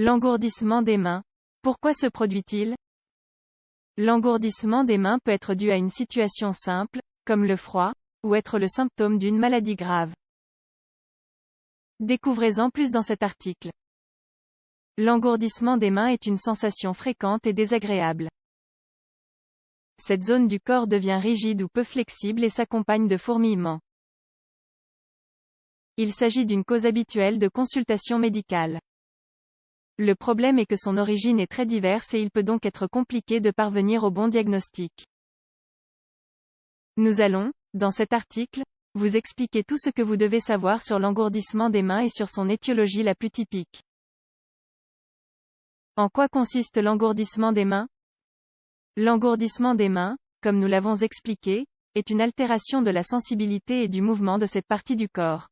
L'engourdissement des mains. Pourquoi se produit-il? L'engourdissement des mains peut être dû à une situation simple, comme le froid, ou être le symptôme d'une maladie grave. Découvrez-en plus dans cet article. L'engourdissement des mains est une sensation fréquente et désagréable. Cette zone du corps devient rigide ou peu flexible et s'accompagne de fourmillements. Il s'agit d'une cause habituelle de consultation médicale. Le problème est que son origine est très diverse et il peut donc être compliqué de parvenir au bon diagnostic. Nous allons, dans cet article, vous expliquer tout ce que vous devez savoir sur l'engourdissement des mains et sur son étiologie la plus typique. En quoi consiste l'engourdissement des mains? L'engourdissement des mains, comme nous l'avons expliqué, est une altération de la sensibilité et du mouvement de cette partie du corps.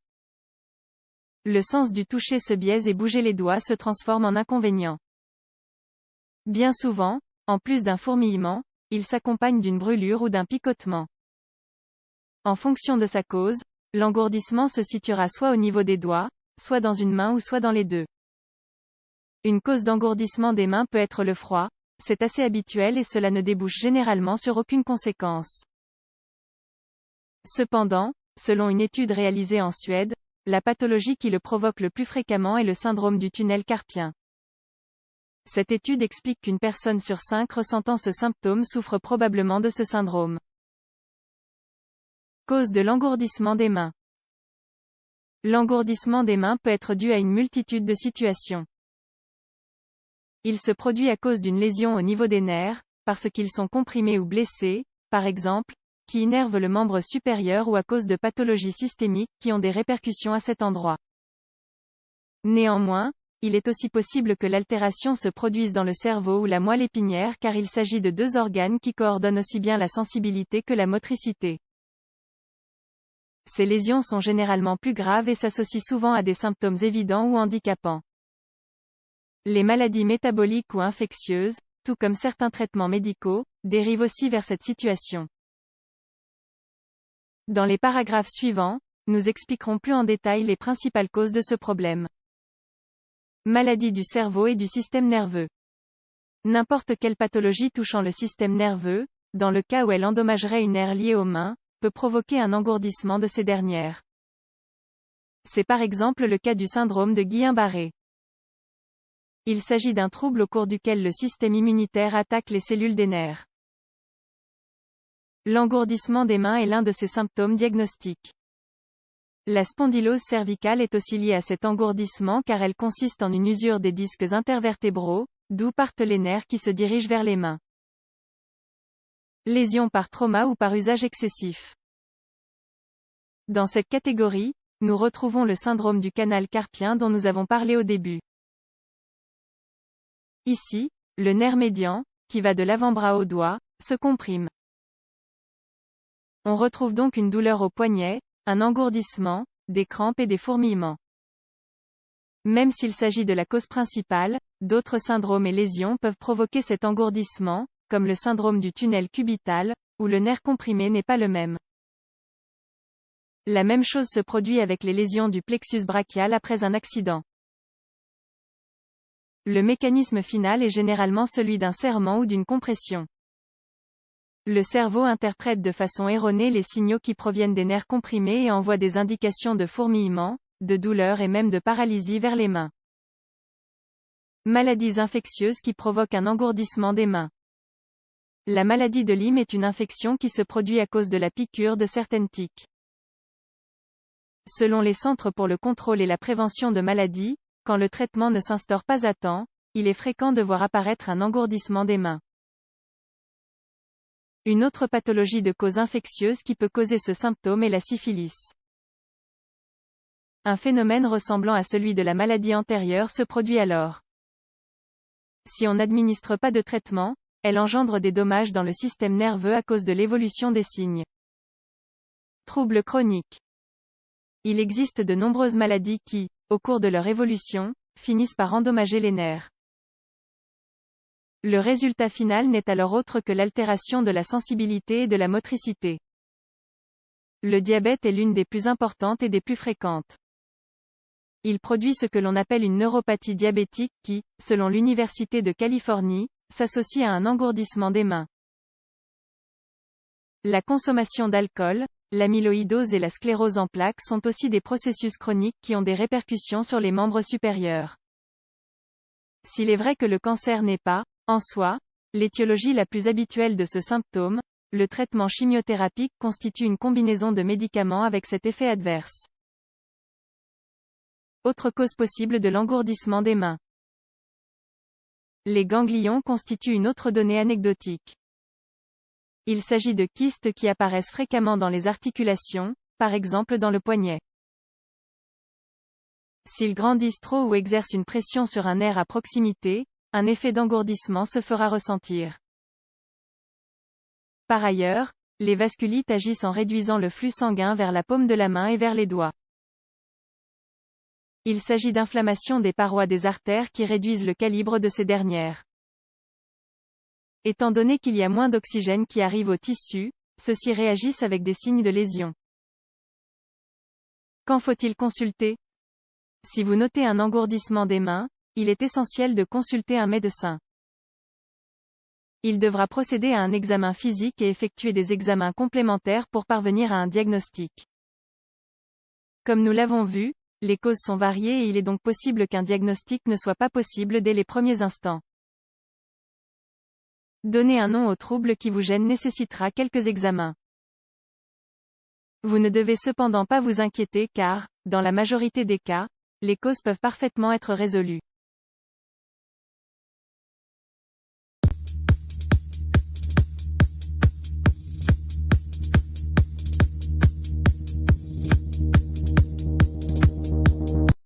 Le sens du toucher se biaise et bouger les doigts se transforme en inconvénient. Bien souvent, en plus d'un fourmillement, il s'accompagne d'une brûlure ou d'un picotement. En fonction de sa cause, l'engourdissement se situera soit au niveau des doigts, soit dans une main ou soit dans les deux. Une cause d'engourdissement des mains peut être le froid, c'est assez habituel et cela ne débouche généralement sur aucune conséquence. Cependant, selon une étude réalisée en Suède, la pathologie qui le provoque le plus fréquemment est le syndrome du tunnel carpien. Cette étude explique qu'une personne sur 5 ressentant ce symptôme souffre probablement de ce syndrome. Cause de l'engourdissement des mains. L'engourdissement des mains peut être dû à une multitude de situations. Il se produit à cause d'une lésion au niveau des nerfs, parce qu'ils sont comprimés ou blessés, par exemple, qui innervent le membre supérieur ou à cause de pathologies systémiques qui ont des répercussions à cet endroit. Néanmoins, il est aussi possible que l'altération se produise dans le cerveau ou la moelle épinière car il s'agit de deux organes qui coordonnent aussi bien la sensibilité que la motricité. Ces lésions sont généralement plus graves et s'associent souvent à des symptômes évidents ou handicapants. Les maladies métaboliques ou infectieuses, tout comme certains traitements médicaux, dérivent aussi vers cette situation. Dans les paragraphes suivants, nous expliquerons plus en détail les principales causes de ce problème. Maladies du cerveau et du système nerveux. N'importe quelle pathologie touchant le système nerveux, dans le cas où elle endommagerait une nerf liée aux mains, peut provoquer un engourdissement de ces dernières. C'est par exemple le cas du syndrome de Guillain-Barré. Il s'agit d'un trouble au cours duquel le système immunitaire attaque les cellules des nerfs. L'engourdissement des mains est l'un de ces symptômes diagnostiques. La spondylose cervicale est aussi liée à cet engourdissement car elle consiste en une usure des disques intervertébraux, d'où partent les nerfs qui se dirigent vers les mains. Lésion par trauma ou par usage excessif. Dans cette catégorie, nous retrouvons le syndrome du canal carpien dont nous avons parlé au début. Ici, le nerf médian, qui va de l'avant-bras au doigt, se comprime. On retrouve donc une douleur au poignet, un engourdissement, des crampes et des fourmillements. Même s'il s'agit de la cause principale, d'autres syndromes et lésions peuvent provoquer cet engourdissement, comme le syndrome du tunnel cubital, où le nerf comprimé n'est pas le même. La même chose se produit avec les lésions du plexus brachial après un accident. Le mécanisme final est généralement celui d'un serrement ou d'une compression. Le cerveau interprète de façon erronée les signaux qui proviennent des nerfs comprimés et envoie des indications de fourmillement, de douleur et même de paralysie vers les mains. Maladies infectieuses qui provoquent un engourdissement des mains. La maladie de Lyme est une infection qui se produit à cause de la piqûre de certaines tiques. Selon les Centres pour le contrôle et la prévention de maladies, quand le traitement ne s'instaure pas à temps, il est fréquent de voir apparaître un engourdissement des mains. Une autre pathologie de cause infectieuse qui peut causer ce symptôme est la syphilis. Un phénomène ressemblant à celui de la maladie antérieure se produit alors. Si on n'administre pas de traitement, elle engendre des dommages dans le système nerveux à cause de l'évolution des signes. Troubles chroniques. Il existe de nombreuses maladies qui, au cours de leur évolution, finissent par endommager les nerfs. Le résultat final n'est alors autre que l'altération de la sensibilité et de la motricité. Le diabète est l'une des plus importantes et des plus fréquentes. il produit ce que l'on appelle une neuropathie diabétique qui, selon l'Université de Californie, s'associe à un engourdissement des mains. La consommation d'alcool, l'amyloïdose et la sclérose en plaques sont aussi des processus chroniques qui ont des répercussions sur les membres supérieurs. S'il est vrai que le cancer n'est pas, en soi, l'étiologie la plus habituelle de ce symptôme, le traitement chimiothérapique constitue une combinaison de médicaments avec cet effet adverse. Autre cause possible de l'engourdissement des mains. Les ganglions constituent une autre donnée anecdotique. Il s'agit de kystes qui apparaissent fréquemment dans les articulations, par exemple dans le poignet. S'ils grandissent trop ou exercent une pression sur un nerf à proximité, un effet d'engourdissement se fera ressentir. Par ailleurs, les vasculites agissent en réduisant le flux sanguin vers la paume de la main et vers les doigts. Il s'agit d'inflammation des parois des artères qui réduisent le calibre de ces dernières. Étant donné qu'il y a moins d'oxygène qui arrive au tissu, ceux-ci réagissent avec des signes de lésion. Quand faut-il consulter? Si vous notez un engourdissement des mains, il est essentiel de consulter un médecin. Il devra procéder à un examen physique et effectuer des examens complémentaires pour parvenir à un diagnostic. Comme nous l'avons vu, les causes sont variées et il est donc possible qu'un diagnostic ne soit pas possible dès les premiers instants. Donner un nom au trouble qui vous gêne nécessitera quelques examens. Vous ne devez cependant pas vous inquiéter car, dans la majorité des cas, les causes peuvent parfaitement être résolues.